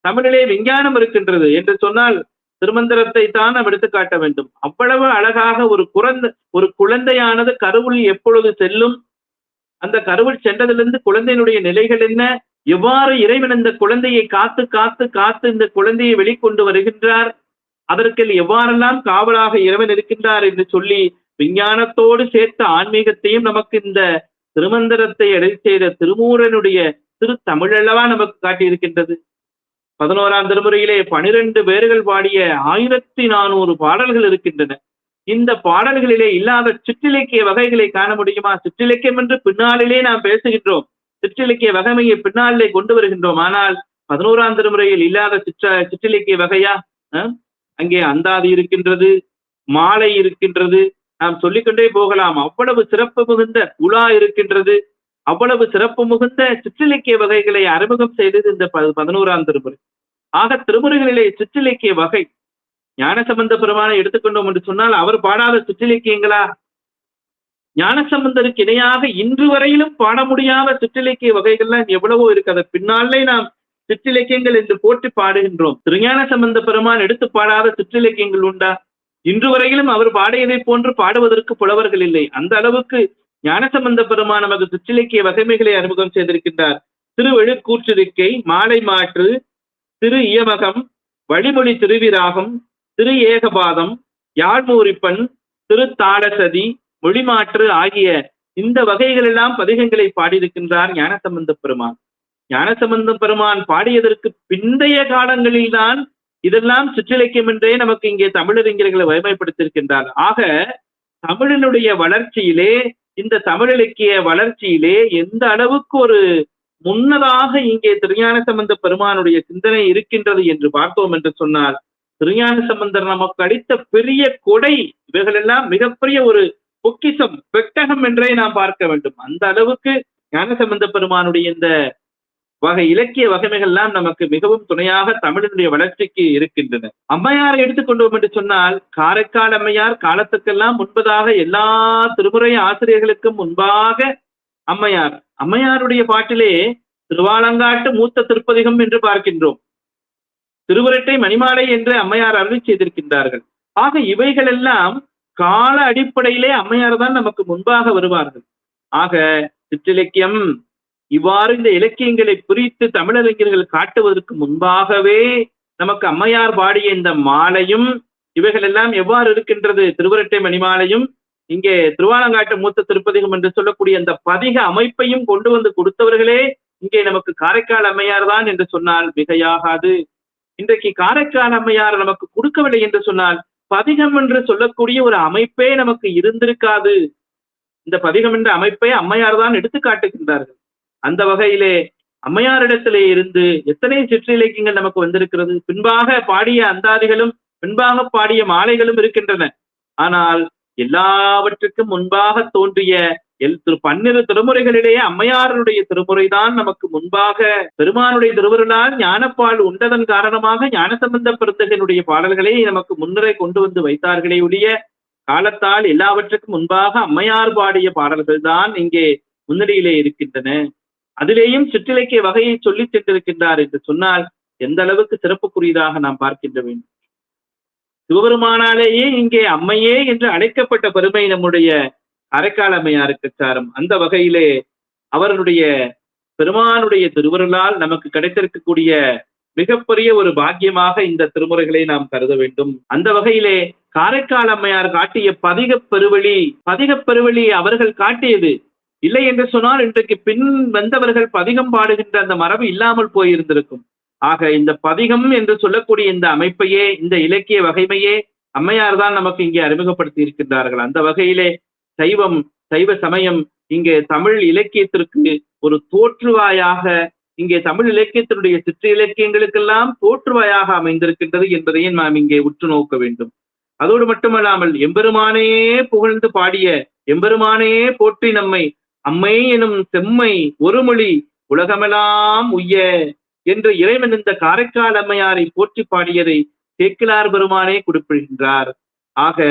தமிழிலே விஞ்ஞானம் இருக்கின்றது என்று சொன்னால் திருமந்திரத்தை தான் நாம் எடுத்து காட்ட வேண்டும். அவ்வளவு அழகாக ஒரு குழந்தையானது கருவுள் எப்பொழுது செல்லும், அந்த கருவுள் சென்றதிலிருந்து குழந்தையினுடைய நிலைகள் என்ன, எவ்வாறு இறைவன் இந்த குழந்தையை காத்து காத்து காத்து இந்த குழந்தையை வெளிக்கொண்டு வருகின்றார், அதற்கு எவ்வாறெல்லாம் காவலாக இறைவன் இருக்கின்றார் என்று சொல்லி விஞ்ஞானத்தோடு சேர்த்த ஆன்மீகத்தையும் நமக்கு இந்த திருமந்திரத்தை எடை செய்த திருமூலனுடைய திரு தமிழல்லவா நமக்கு காட்டியிருக்கின்றது. 11ஆம் திருமுறையிலே 12 பேர்கள் பாடிய 1400 பாடல்கள் இருக்கின்றன. இந்த பாடல்களிலே இல்லாத சிற்றிலக்கிய வகைகளை காண முடியுமா? சிற்றிலக்கியம் என்று பின்னாளிலே நாம் பேசுகின்றோம், சிற்றிலக்கிய வகைமையை பின்னாளிலே கொண்டு வருகின்றோம். ஆனால் 11ஆம் திருமுறையில் இல்லாத சிற்றிலக்கிய வகையா? அங்கே அந்தாதி இருக்கின்றது, மாலை இருக்கின்றது, நாம் சொல்லிக்கொண்டே போகலாம். அவ்வளவு சிறப்பு மிகுந்த உலா இருக்கின்றது, அவ்வளவு சிறப்பு மிகுந்த சிற்றிலக்கிய வகைகளை அறிமுகம் செய்தது இந்த 11ஆம் திருமுறை. ஆக திருமுறைகளிலே சிற்றிலக்கிய வகை ஞானசம்பந்த பெருமானை எடுத்துக்கொண்டோம் என்று சொன்னால் அவர் பாடாத சிற்றிலக்கியங்களா? ஞானசம்பந்தருக்கு இணையாக இன்று வரையிலும் பாட முடியாத சிற்றிலக்கிய வகைகள்லாம் எவ்வளவோ இருக்கு. அதை பின்னாலே நாம் சிற்றிலக்கியங்கள் என்று போற்றி பாடுகின்றோம். திருஞான சம்பந்த பெருமான் எடுத்து பாடாத சிற்றிலக்கியங்கள் உண்டா? இன்று வரையிலும் அவர் பாடியதை போன்று பாடுவதற்கு புலவர்கள் இல்லை. அந்த அளவுக்கு ஞானசம்பந்த பெருமான் நமது சிற்றிலக்கிய வகைமைகளை அறிமுகம் செய்திருக்கின்றார். திருவெழுக்கூற்றிருக்கை, மாலை மாற்று, திரு இயமகம், வழிமொழி திருவிராகம், திரு ஏகபாதம், யாழ்மூரிப்பன், திரு தாளசதி, மொழிமாற்று ஆகிய இந்த வகைகள் எல்லாம் பதிகங்களை பாடியிருக்கின்றார் ஞானசம்பந்த பெருமான். ஞானசம்பந்த பெருமான் பாடியதற்கு பிந்தைய காலங்களில்தான் இதெல்லாம் சிற்றிலக்கியம் என்றே நமக்கு இங்கே தமிழறிஞர்களை வலிமைப்படுத்தியிருக்கின்றார். ஆக தமிழினுடைய வளர்ச்சியிலே, இந்த தமிழிலக்கிய வளர்ச்சியிலே எந்த அளவுக்கு ஒரு முன்னதாக இங்கே திருஞான சம்பந்த பெருமானுடைய சிந்தனை இருக்கின்றது என்று பார்த்தோம் என்று சொன்னால், திருஞான சம்பந்தர் நமக்கு அளித்த பெரிய கொடை இவைகளெல்லாம் மிகப்பெரிய ஒரு பொக்கிசம், பெட்டகம் என்றே நாம் பார்க்க வேண்டும். அந்த அளவுக்கு ஞானசம்பந்த பெருமானுடைய இந்த வகை இலக்கிய வகைமைகள்லாம் நமக்கு மிகவும் துணையாக தமிழினுடைய வளர்ச்சிக்கு இருக்கின்றன. அம்மையாரை எடுத்துக்கொண்டோம் என்று சொன்னால், காரைக்கால் அம்மையார் காலத்துக்கெல்லாம் முன்பதாக எல்லா திருமுறை ஆசிரியர்களுக்கும் முன்பாக அம்மையார். அம்மையாருடைய பாட்டிலே திருவாலங்காட்டு மூத்த திருப்பதிகம் என்று பார்க்கின்றோம், திருவரட்டை மணிமாலை என்று அம்மையார் அருளி செய்திருக்கின்றார்கள். ஆக இவைகள் எல்லாம் கால அடிப்படையிலே அம்மையார் தான் நமக்கு முன்பாக வருவார்கள். ஆக சிற்றிலக்கியம் இவ்வாறு இந்த இலக்கியங்களை பிரித்து தமிழறிஞர்கள் காட்டுவதற்கு முன்பாகவே நமக்கு அம்மையார் பாடிய இந்த மாலையும் இவைகள் எல்லாம் எவ்வாறு இருக்கின்றது, திருவரட்டை மணிமாலையும் இங்கே திருவாலங்காட்டு மூத்த திருப்பதிகம் என்று சொல்லக்கூடிய அந்த பதிக அமைப்பையும் கொண்டு வந்து கொடுத்தவர்களே இங்கே நமக்கு காரைக்கால் அம்மையார் தான் என்று சொன்னால் மிகையாகாது. இன்றைக்கு காரைக்கால் அம்மையார் நமக்கு கொடுக்கவில்லை என்று சொன்னால் பதிகம் என்று சொல்லக்கூடிய ஒரு அமைப்பே நமக்கு இருந்திருக்காது. இந்த பதிகம் என்ற அமைப்பை அம்மையார் தான் எடுத்து காட்டுகின்றார்கள். அந்த வகையிலே அம்மையாரிடத்திலே இருந்து எத்தனை சிற்றிலக்கியங்கள் நமக்கு வந்திருக்கிறது. பின்பாக பாடிய அந்தாதிகளும் பின்பாக பாடிய மாலைகளும் இருக்கின்றன. ஆனால் எல்லாவற்றுக்கும் முன்பாக தோன்றிய பன்னிரு திருமுறைகளிலேயே அம்மையாருடைய திருமுறைதான் நமக்கு முன்பாக பெருமானுடைய திருவருளால் ஞானப்பால் உண்டதன் காரணமாக ஞானசம்பந்த பெருந்தகனுடைய பாடல்களை நமக்கு முன்னிலை கொண்டு வந்து வைத்தார்களே ஒழிய காலத்தால் எல்லாவற்றுக்கும் முன்பாக அம்மையார் பாடிய பாடல்கள் தான் இங்கே முன்னிலையிலே இருக்கின்றன. அதிலேயும் சிற்றிலக்கிய வகையை சொல்லி சென்றிருக்கின்றார் என்று சொன்னால் எந்த அளவுக்கு சிறப்புக்குரியதாக நாம் பார்க்கின்ற வேண்டும். சிவபெருமானாலேயே இங்கே அம்மையே என்று அழைக்கப்பட்ட பெருமை நம்முடைய காரைக்கால் அம்மையாருக்கு சாரும். அந்த வகையிலே அவர்களுடைய பெருமானுடைய திருவருளால் நமக்கு கிடைத்திருக்கக்கூடிய மிகப்பெரிய ஒரு பாக்கியமாக இந்த திருமுறைகளை நாம் கருத வேண்டும். அந்த வகையிலே காரைக்கால் அம்மையார் காட்டிய பதிகப் பெருவழி அவர்கள் காட்டியது. இல்லை என்று சொன்னால் இன்றைக்கு பின் வந்தவர்கள் பதிகம் பாடுகின்ற அந்த மரபு இல்லாமல் போயிருந்திருக்கும். ஆக இந்த பதிகம் என்று சொல்லக்கூடிய இந்த அமைப்பையே, இந்த இலக்கிய வகைமையே அம்மையார் தான் நமக்கு இங்கே அறிமுகப்படுத்தி இருக்கின்றார்கள். அந்த வகையிலே சைவ சமயம் இங்கே தமிழ் இலக்கியத்திற்கு ஒரு தோற்றுவாயாக, இங்கே தமிழ் இலக்கியத்தினுடைய சிற்று இலக்கியங்களுக்கெல்லாம் தோற்றுவாயாக அமைந்திருக்கின்றது என்பதையும் நாம் இங்கே உற்று நோக்க வேண்டும். அதோடு மட்டுமல்லாமல் எம்பெருமானையே புகழ்ந்து பாடிய, எம்பெருமானையே போற்றி நம்மை அம்மை எனும் செம்மை ஒரு மொழி உலகமெல்லாம் உய்ய என்று இறைவன் இந்த காரைக்கால் அம்மையாரை போற்றி பாடியதை சேக்கிழார் பெருமானே குறிப்பிடுகின்றார். ஆக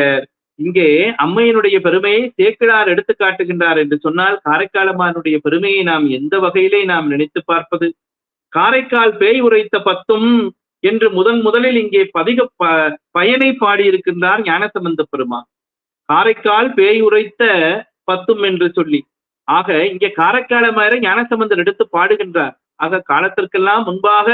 இங்கே அம்மையினுடைய பெருமையை சேக்கிழார் எடுத்து காட்டுகின்றார் என்று சொன்னால் காரைக்கால் அம்மானுடைய பெருமையை நாம் எந்த வகையிலே நாம் நினைத்து பார்ப்பது? காரைக்கால் பேய் உரைத்த பத்தும் என்று முதலில் இங்கே பதிக பயனை பாடியிருக்கின்றார் ஞானசம்பந்த பெருமான். காரைக்கால் பேய் உரைத்த பத்தும் என்று சொல்லி, ஆக இங்கே காரைக்கால் அம்மையாரை ஞானசம்பந்தர் எடுத்து பாடுகின்றார். ஆக காலத்திற்கெல்லாம் முன்பாக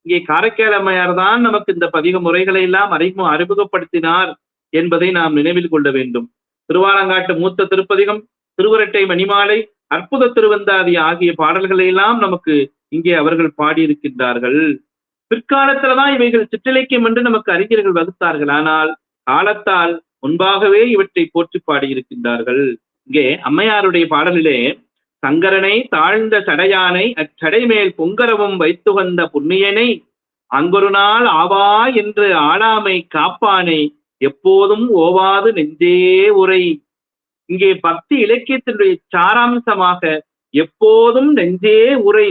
இங்கே காரைக்கால் அம்மையார் தான் நமக்கு இந்த பதிக முறைகளை எல்லாம் அறிமுகப்படுத்தினார் என்பதை நாம் நினைவில் கொள்ள வேண்டும். திருவாலங்காட்டு மூத்த திருப்பதிகம், திருவரட்டை மணிமாலை, அற்புத திருவந்தாதி ஆகிய பாடல்களை எல்லாம் நமக்கு இங்கே அவர்கள் பாடியிருக்கின்றார்கள். பிற்காலத்துலதான் இவைகள் சிற்றிலக்கியம் என்று நமக்கு அறிஞர்கள் வகுத்தார்கள். ஆனால் காலத்தால் முன்பாகவே இவற்றை போற்றி பாடியிருக்கின்றார்கள். இங்கே அம்மையாருடைய பாடலிலே சங்கரனை தாழ்ந்த சடையானை அச்சடை மேல் பொங்கரவும் வைத்துகந்த புண்ணியனை அங்கொரு நாள் ஆவா என்று ஆளாமை காப்பானை எப்போதும் ஓவாது நெஞ்சே உரை. இங்கே பக்தி இலக்கியத்தினுடைய சாராம்சமாக எப்போதும் நெஞ்சே உரை,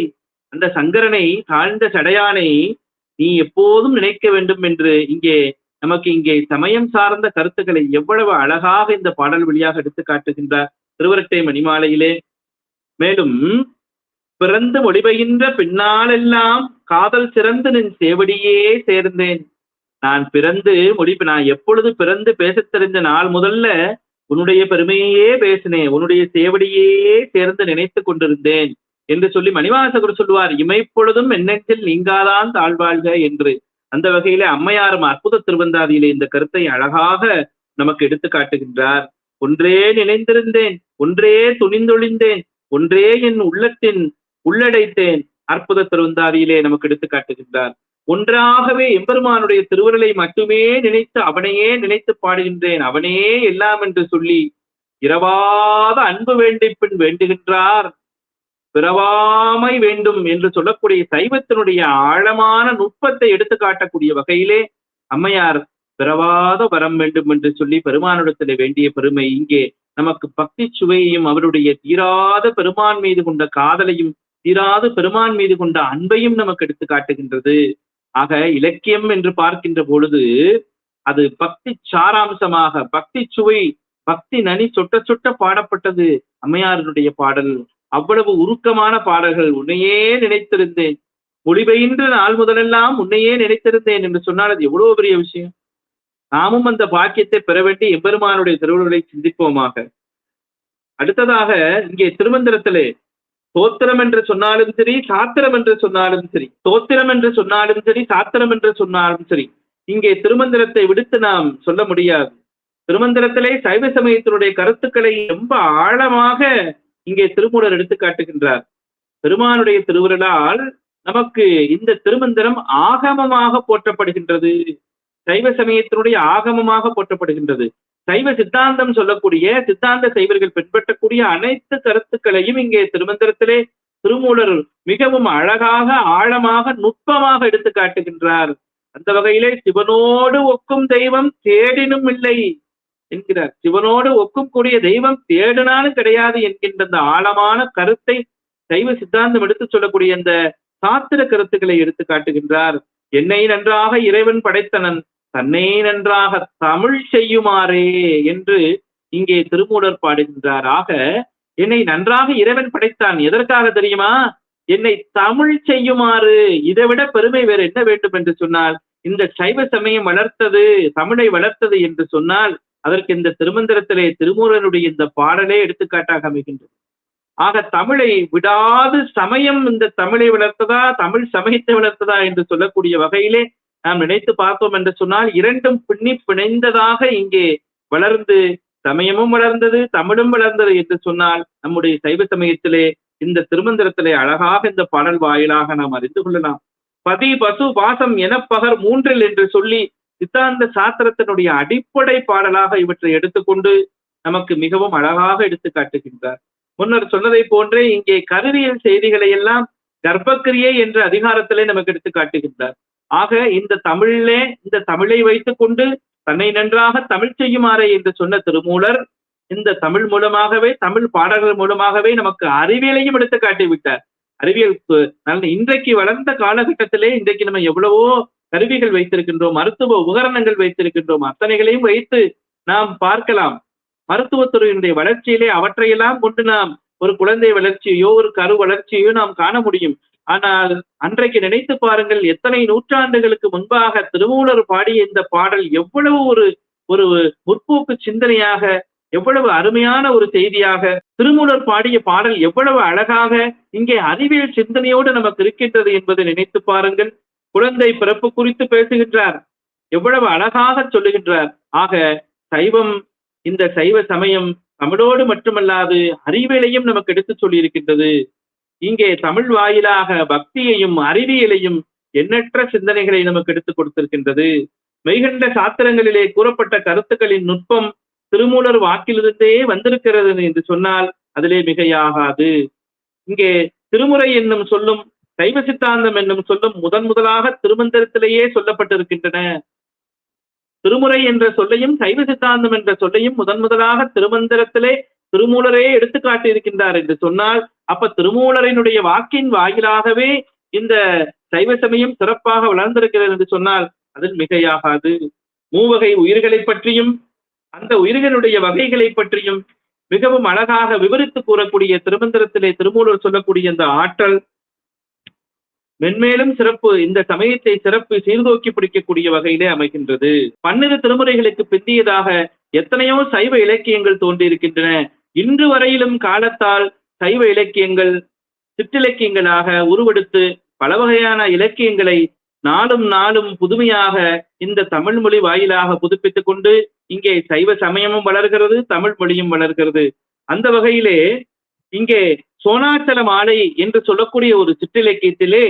அந்த சங்கரனை தாழ்ந்த சடையானை நீ எப்போதும் நினைக்க வேண்டும் என்று இங்கே நமக்கு இங்கே சமயம் சார்ந்த கருத்துக்களை எவ்வளவு அழகாக இந்த பாடல் வழியாக எடுத்து காட்டுகின்றார் திருவரட்டை மணிமாலையிலே. மேலும் பிறந்து மொழிபெய்கின்ற பின்னாலெல்லாம் காதல் சிறந்து நின் சேவடியே சேர்ந்தேன். நான் எப்பொழுது பிறந்து பேசத் தெரிந்த நாள் முதல்ல உன்னுடைய பெருமையே பேசினேன், உன்னுடைய சேவடியே சேர்ந்து நினைத்து கொண்டிருந்தேன் என்று சொல்லி மணிவாசகர் சொல்லுவார், இமைப்பொழுதும் என்னெற்றில் நீங்காதான் தாழ்வாழ்க என்று. அந்த வகையிலே அம்மையாரும் அற்புத திருவந்தாதியிலே இந்த கருத்தை அழகாக நமக்கு எடுத்து காட்டுகின்றார். ஒன்றே நினைந்திருந்தேன், ஒன்றே துணிந்தொழிந்தேன், ஒன்றே என் உள்ளத்தின் உள்ளடைத்தேன். அற்புத திருவந்தாதியிலே நமக்கு எடுத்து காட்டுகின்றார். ஒன்றாகவே எம்பெருமானுடைய திருவருளை மட்டுமே நினைத்து அவனையே நினைத்து பாடுகின்றேன், அவனே எல்லாம் என்று சொல்லி இரவாத அன்பு வேண்டி பின் வேண்டுகின்றார். பிறவாமை வேண்டும் என்று சொல்லக்கூடிய சைவத்தினுடைய ஆழமான நுட்பத்தை எடுத்து காட்டக்கூடிய வகையிலே அம்மையார் பிறவாத வரம் வேண்டும் என்று சொல்லி பெருமானிடத்திலே வேண்டிய பெருமை இங்கே நமக்கு பக்தி சுவையையும் அவருடைய தீராத பெருமான் மீது கொண்ட காதலையும் தீராத பெருமான் மீது கொண்ட அன்பையும் நமக்கு எடுத்து காட்டுகின்றது. ஆக இலக்கியம் என்று பார்க்கின்ற பொழுது அது பக்தி சாராம்சமாக, பக்தி சுவை, பக்தி நனி சொட்ட சொட்ட பாடப்பட்டது அம்மையாருடைய பாடல். அவ்வளவு உருக்கமான பாடல்கள். உன்னையே நினைத்திருந்தேன், மொழிபெயின்ற நாள் முதலெல்லாம் உன்னையே நினைத்திருந்தேன் என்று சொன்னால் அது எவ்வளவு பெரிய விஷயம். நாமும் அந்த பாக்கியத்தை பெற வேண்டி எம்பெருமானுடைய திருவுருளை சிந்திப்போமாக. அடுத்ததாக இங்கே திருமந்திரத்திலே தோத்திரம் என்று சொன்னாலும் சரி, சாத்திரம் என்று சொன்னாலும் சரி, தோத்திரம் என்று சொன்னாலும் சரி, சாத்திரம் என்று சொன்னாலும் சரி, இங்கே திருமந்திரத்தை விடுத்து நாம் சொல்ல முடியாது. திருமந்திரத்திலே சைவ சமயத்தினுடைய கருத்துக்களை ரொம்ப ஆழமாக இங்கே திருமூலர் எடுத்து காட்டுகின்றார். பெருமானுடைய திருவுருளால் நமக்கு இந்த திருமந்திரம் ஆகமமாக போற்றப்படுகின்றது. சைவ சமயத்தினுடைய ஆகமமாக போற்றப்படுகின்றது. சைவ சித்தாந்தம் சொல்லக்கூடிய சித்தாந்த சைவர்கள் பின்பற்றக்கூடிய அனைத்து கருத்துக்களையும் இங்கே திருமந்திரத்திலே திருமூலர் மிகவும் அழகாக ஆழமாக நுட்பமாக எடுத்து காட்டுகின்றார். அந்த வகையிலே சிவனோடு ஒக்கும் தெய்வம் தேடினும் இல்லை, என்கிறார். சிவனோடு ஒக்கும் கூடிய தெய்வம் தேடினாலும் கிடையாது என்கின்ற அந்த ஆழமான கருத்தை சைவ சித்தாந்தம் எடுத்து சொல்லக்கூடிய அந்த சாத்திர கருத்துக்களை எடுத்து காட்டுகின்றார். என்னை நன்றாக இறைவன் படைத்தனன், தன்னை நன்றாக தமிழ் செய்யுமாறே என்று இங்கே திருமூலர் பாடுகின்றார். ஆக என்னை நன்றாக இறைவன் படைத்தான். எதற்காக தெரியுமா? என்னை தமிழ் செய்யுமாறு. இதை விட பெருமை வேறு என்ன வேண்டும் என்று சொன்னால், இந்த சைவ சமயம் வளர்த்தது, தமிழை வளர்த்தது என்று சொன்னால் அதற்கு இந்த திருமந்திரத்திலே திருமூலனுடைய இந்த பாடலே எடுத்துக்காட்டாக அமைகின்றது. ஆக தமிழை விடாது சமயம் இந்த தமிழை வளர்த்ததா, தமிழ் சமயத்தை வளர்த்ததா என்று சொல்லக்கூடிய வகையிலே நாம் நினைத்து பார்த்தோம் என்று சொன்னால், இரண்டும் பின்னி பிணைந்ததாக இங்கே வளர்ந்து, சமயமும் வளர்ந்தது, தமிழும் வளர்ந்தது என்று சொன்னால், நம்முடைய சைவ சமயத்திலே இந்த திருமந்திரத்திலே அழகாக இந்த பாடல் வாயிலாக நாம் அறிந்து கொள்ளலாம். பதி பசு பாசம் எனப்பகர் மூன்றில் என்று சொல்லி சித்தாந்த சாஸ்திரத்தினுடைய அடிப்படை பாடலாக இவற்றை எடுத்துக்கொண்டு நமக்கு மிகவும் அழகாக எடுத்து காட்டுகின்றார். முன்னர் சொன்னதை போன்றே இங்கே கருவியல் செய்திகளை எல்லாம் கர்ப்பக்கிரியை என்ற அதிகாரத்திலே நமக்கு எடுத்து காட்டுகின்றார். ஆக இந்த தமிழிலே, இந்த தமிழை வைத்துக் கொண்டு தன்னை நன்றாக தமிழ் செய்யுமாறே என்று சொன்ன திருமூலர் இந்த தமிழ் மூலமாகவே, தமிழ் பாடல்கள் மூலமாகவே நமக்கு அறிவியலையும் எடுத்து காட்டிவிட்டார். அறிவியல் இன்றைக்கு வளர்ந்த காலகட்டத்திலே இன்றைக்கு நம்ம எவ்வளவோ கருவிகள் வைத்திருக்கின்றோம், மருத்துவ உபகரணங்கள் வைத்திருக்கின்றோம். அத்தனைகளையும் வைத்து நாம் பார்க்கலாம். மருத்துவத்துறையினுடைய வளர்ச்சியிலே அவற்றையெல்லாம் கொண்டு நாம் ஒரு குழந்தை வளர்ச்சியோ ஒரு கரு வளர்ச்சியோ நாம் காண முடியும். ஆனால் அன்றைக்கு நினைத்து பாருங்கள், எத்தனை நூற்றாண்டுகளுக்கு முன்பாக திருமூலர் பாடிய இந்த பாடல் எவ்வளவு ஒரு ஒரு முற்போக்கு சிந்தனையாக, எவ்வளவு அருமையான ஒரு செய்தியாக, திருமூலர் பாடிய பாடல் எவ்வளவு அழகாக இங்கே அறிவியல் சிந்தனையோடு நமக்கு இருக்கின்றது என்பதை நினைத்து பாருங்கள். குழந்தை பிறப்பு குறித்து பேசுகின்றார், எவ்வளவு அழகாக சொல்லுகின்றார். ஆக சைவம், இந்த சைவ சமயம் தமிழோடு மட்டுமல்லாது அறிவியலையும் நமக்கு எடுத்து சொல்லி இருக்கின்றது. இங்கே தமிழ் வாயிலாக பக்தியையும் அறிவியலையும் எண்ணற்ற சிந்தனைகளை நமக்கு எடுத்து கொடுத்திருக்கின்றது. மெய்கண்ட சாத்திரங்களிலே கூறப்பட்ட கருத்துக்களின் நுட்பம் திருமூலர் வாக்கிலிருந்தே வந்திருக்கிறது என்று சொன்னால் அதிலே மிகையாகாது. இங்கே திருமுறை என்னும் சொல்லும், சைவ சித்தாந்தம் என்னும் சொல்லும் முதலாக திருமந்திரத்திலேயே சொல்லப்பட்டிருக்கின்றன. திருமுறை என்ற சொல்லையும் சைவ சித்தாந்தம் என்ற சொல்லையும் முதலாக திருமந்திரத்திலே திருமூலரே எடுத்து காட்டி இருக்கின்றார் என்று சொன்னால், அப்ப திருமூலரினுடைய வாக்கின் வாயிலாகவே இந்த சைவ சமயம் சிறப்பாக வளர்ந்திருக்கிறது என்று சொன்னால் அதில் மிகையாகாது. மூவகை உயிர்களை பற்றியும் அந்த உயிர்களுடைய வகைகளை பற்றியும் மிகவும் அழகாக விவரித்து கூறக்கூடிய திருமந்திரத்திலே திருமூலர் சொல்லக்கூடிய இந்த ஆற்றல் மென்மேலும் சிறப்பு, இந்த சமயத்தை சிறப்பு சீர்தூக்கி பிடிக்கக்கூடிய வகையிலே அமைகின்றது. 12 திருமுறைகளுக்கு பிந்தியதாக எத்தனையோ சைவ இலக்கியங்கள் தோன்றியிருக்கின்றன. இன்று வரையிலும் காலத்தால் சைவ இலக்கியங்கள் சிற்றிலக்கியங்களாக உருவெடுத்து பல வகையான இலக்கியங்களை நாளும் நாளும் புதுமையாக இந்த தமிழ் மொழி வாயிலாக புதுப்பித்துக் கொண்டு இங்கே சைவ சமயமும் வளர்கிறது, தமிழ் மொழியும் வளர்கிறது. அந்த வகையிலே இங்கே சோனாச்சல மாலை என்று சொல்லக்கூடிய ஒரு சிற்றிலக்கியத்திலே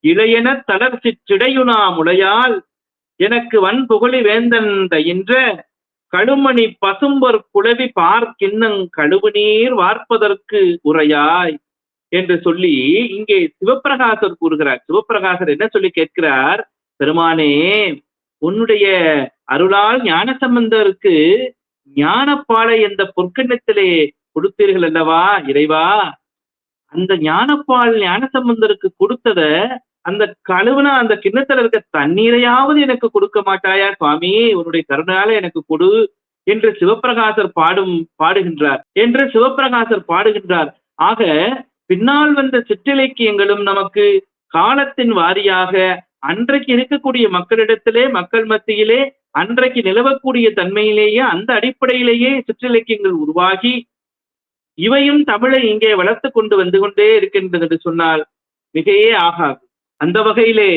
இளையன தளர் சிற்றிடையுனா முளையால் எனக்கு வன் புகழி வேந்தன் என்ற கழுமணி பசும்பர் குளவி பார்க்கிண்ணங் கழுவு நீர் வார்ப்பதற்கு உரையாய் என்று சொல்லி இங்கே சிவப்பிரகாசர் கூறுகிறார். சிவப்பிரகாசர் என்ன சொல்லி கேட்கிறார்? பெருமானே, உன்னுடைய அருளால் ஞானசம்பந்தருக்கு ஞானப்பாலை என்ற பொற்கிண்ணத்திலே கொடுத்தீர்கள் அல்லவா இறைவா, அந்த ஞானப்பால் ஞானசம்பந்தருக்கு கொடுத்தத அந்த கழுவுனா அந்த கிண்ணத்துல இருக்க தண்ணீரையாவது எனக்கு கொடுக்க மாட்டாயா சுவாமி, உன்னுடைய கருணால எனக்கு கொடு என்று சிவப்பிரகாசர் பாடுகின்றார். ஆக பின்னால் வந்த சிற்றிலக்கியங்களும் நமக்கு காலத்தின் வாரியாக அன்றைக்கு இருக்கக்கூடிய மக்களிடத்திலே, மக்கள் மத்தியிலே அன்றைக்கு நிலவக்கூடிய தன்மையிலேயே அந்த அடிப்படையிலேயே சிற்றிலக்கியங்கள் உருவாகி இவையும் தமிழை இங்கே வளர்த்து கொண்டு வந்து கொண்டே இருக்கின்றது என்று சொன்னால் மிகையே ஆகாது. அந்த வகையிலே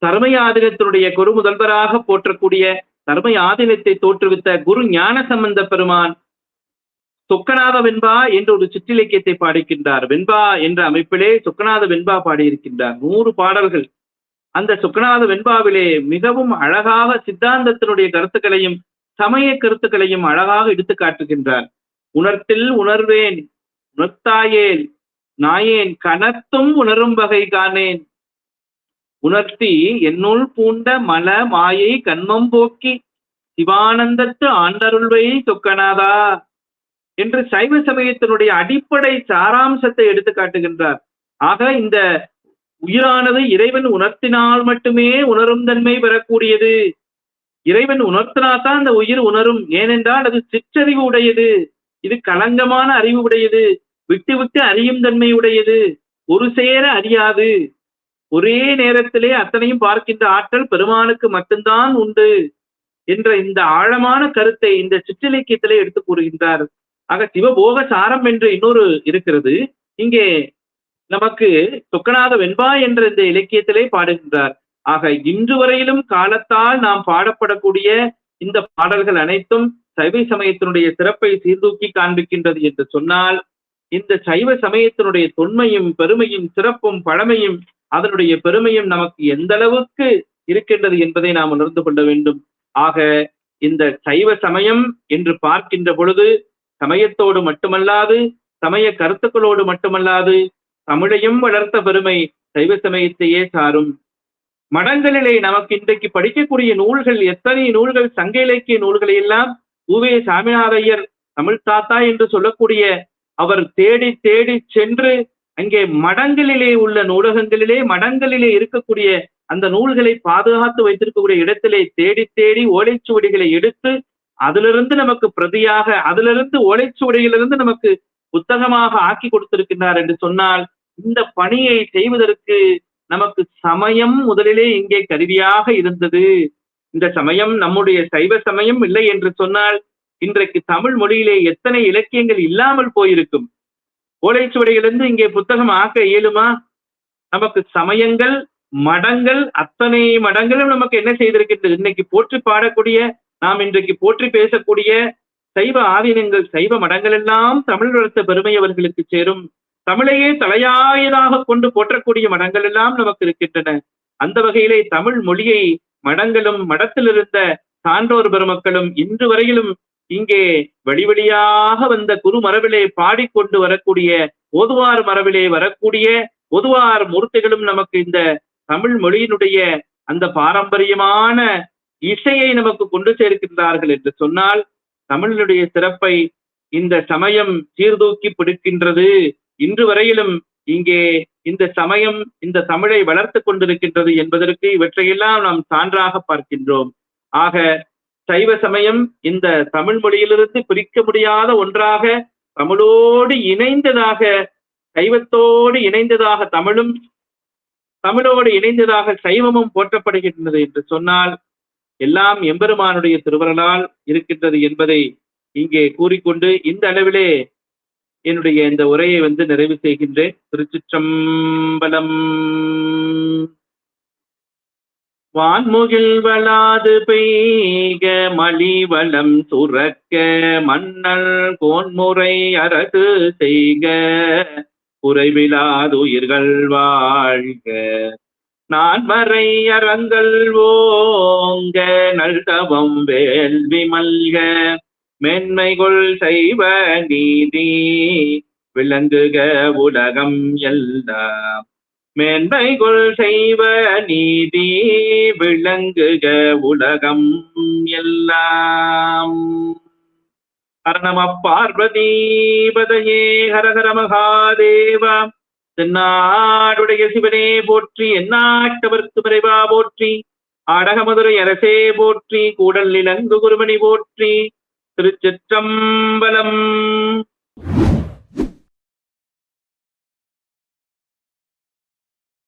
தர்மயாதினத்தினுடைய குரு முதல்வராக போற்றக்கூடிய தர்மயாதினத்தை தோற்றுவித்த குரு ஞான சம்பந்த பெருமான் சொக்கநாத வெண்பா என்ற ஒரு சிற்றிலக்கியத்தை பாடிக்கின்றார். வெண்பா என்ற அமைப்பிலே சொக்கநாத வெண்பா பாடியிருக்கின்றார். 100 பாடல்கள். அந்த சொக்கநாத வெண்பாவிலே மிகவும் அழகாக சித்தாந்தத்தினுடைய கருத்துக்களையும் சமய கருத்துக்களையும் அழகாக எடுத்து காட்டுகின்றார். உணர்த்தில் உணர்வேன் உணர்த்தாயேல் நாயேன் கனத்தும் உணரும் வகை காணேன் உணர்த்தி என்னுள் பூண்ட மல மாயை கண்மம் போக்கி சிவானந்தத்து ஆண்டருள்வை சொக்கநாதா என்று சைவ சமயத்தினுடைய அடிப்படை சாராம்சத்தை எடுத்து காட்டுகின்றார். ஆக இந்த உயிரானது இறைவன் உணர்த்தினால் மட்டுமே உணரும் தன்மை பெறக்கூடியது. இறைவன் உணர்த்தினாதான் அந்த உயிர் உணரும். ஏனென்றால் அது சிற்றறிவு உடையது, இது களங்கமான அறிவு உடையது, விட்டு விட்டு அறியும் தன்மை உடையது, ஒரு சேர அறியாது. ஒரே நேரத்திலே அத்தனையும் பார்க்கின்ற ஆற்றல் பெருமானுக்கு மட்டும்தான் உண்டு என்ற இந்த ஆழமான கருத்தை இந்த சிற்றிலக்கியத்திலே எடுத்து கூறுகின்றார். ஆக சிவபோக சாரம் என்று இன்னொரு இருக்கிறது. இங்கே நமக்கு சொக்கநாத வெண்பா என்ற இந்த இலக்கியத்திலே பாடுகின்றார். ஆக இன்று வரையிலும் காலத்தால் நாம் பாடப்படக்கூடிய இந்த பாடல்கள் அனைத்தும் சைவ சமயத்தினுடைய சிறப்பை சீர்தூக்கி காண்பிக்கின்றது என்று சொன்னால், இந்த சைவ சமயத்தினுடைய தொன்மையும் பெருமையும் சிறப்பும் பழமையும் அதனுடைய பெருமையும் நமக்கு எந்த அளவுக்கு இருக்கின்றது என்பதை நாம் உணர்ந்து கொள்ள வேண்டும். ஆக இந்த சைவ சமயம் என்று பார்க்கின்ற பொழுது சமயத்தோடு மட்டுமல்லாது, சமய கருத்துக்களோடு மட்டுமல்லாது, தமிழையும் வளர்த்த பெருமை சைவ சமயத்தையே சாரும். மடங்களிலே நமக்கு இன்றைக்கு படிக்கக்கூடிய நூல்கள், எத்தனை நூல்கள், சங்க இலக்கிய நூல்களை எல்லாம் உவே சாமிநாதையர் தமிழ் தாத்தா என்று சொல்லக்கூடிய அவர் தேடி தேடி சென்று அங்கே மடங்களிலே உள்ள நூலகங்களிலே மடங்களிலே இருக்கக்கூடிய அந்த நூல்களை பாதுகாத்து வைத்திருக்கக்கூடிய இடத்திலே தேடி தேடி ஓலைச்சுவடிகளை எடுத்து அதிலிருந்து நமக்கு பிரதியாக, அதிலிருந்து ஓலைச்சுவடிகளிலிருந்து நமக்கு புத்தகமாக ஆக்கி கொடுத்திருக்கின்றார் என்று சொன்னால், இந்த பணியை செய்வதற்கு நமக்கு சமயம் முதலிலே இங்கே கருவியாக இருந்தது. இந்த சமயம் நம்முடைய சைவ சமயம் இல்லை என்று சொன்னால் இன்றைக்கு தமிழ் மொழியிலே எத்தனை இலக்கியங்கள் இல்லாமல் போயிருக்கும். ஓலைச்சுவடிகளிலிருந்து இங்கே புத்தகம் ஆக்க இயலுமா? நமக்கு சமயங்கள், மடங்கள், அத்தனை மடங்களும் நமக்கு என்ன செய்திருக்கின்றது? இன்னைக்கு போற்றி பாடக்கூடிய, நாம் இன்றைக்கு போற்றி பேசக்கூடிய சைவ ஆதீனங்கள், சைவ மடங்கள் எல்லாம் தமிழ் வளர்த்த பெருமை அவர்களுக்கு சேரும். தமிழையே தலையாயதாக கொண்டு போற்றக்கூடிய மடங்கள் எல்லாம் நமக்கு இருக்கின்றன. அந்த வகையிலே தமிழ் மொழியை மடங்களும் மடத்தில் இருந்த சான்றோர் பெருமக்களும் இன்று வரையிலும் இங்கே வழிவழியாக வந்த குரு மரபிலே பாடிக்கொண்டு வரக்கூடிய, ஓதுவார் மரபிலே வரக்கூடிய ஓதுவார் மூர்த்திகளும் நமக்கு இந்த தமிழ் மொழியினுடைய அந்த பாரம்பரியமான இசையை நமக்கு கொண்டு சேர்க்கின்றார்கள் என்று சொன்னால், தமிழினுடைய சிறப்பை இந்த சமயம் சீர்தூக்கி பிடிக்கின்றது. இன்று வரையிலும் இங்கே இந்த சமயம் இந்த தமிழை வளர்த்து கொண்டிருக்கின்றது என்பதற்கு இவற்றையெல்லாம் நாம் சான்றாக பார்க்கின்றோம். ஆக சைவ சமயம் இந்த தமிழ் மொழியிலிருந்து பிரிக்க முடியாத ஒன்றாக, தமிழோடு இணைந்ததாக, சைவத்தோடு இணைந்ததாக தமிழும், தமிழோடு இணைந்ததாக சைவமும் போற்றப்படுகின்றது என்று சொன்னால் எல்லாம் எம்பெருமானுடைய திருவருளால் இருக்கின்றது என்பதை இங்கே கூறிக்கொண்டு இந்த அளவிலே என்னுடைய இந்த உரையை நிறைவு செய்கின்றேன். திருச்சிற்றம்பலம். வான்முகில் வளாது பெய்க மலிவளம் சுரக்க மன்னல் கோன்முறை அரசு செய்க குறைவிலாது உயிர்கள் வாழ்க நான்மறை அறங்கள் ஓங்க நல்தவம் வேள்வி மல்க மென்மைகொள் செய்வ நீதி விளங்குக உலகம் எல்லாம் மேன்மைகொள் செய்வ நீதி விளங்குக உலகம் எல்லாம். ஹர நம பார்வதி பதையே ஹர ஹர மகாதேவா. தென்னாடுடைய சிவனே போற்றி, எந்நாட்டவர்க்கு மறைவா போற்றி, ஆடகமதுரை அரசே போற்றி, கூடல் இலங்கு குருமணி போற்றி. திருச்சிற்றம்பலம்.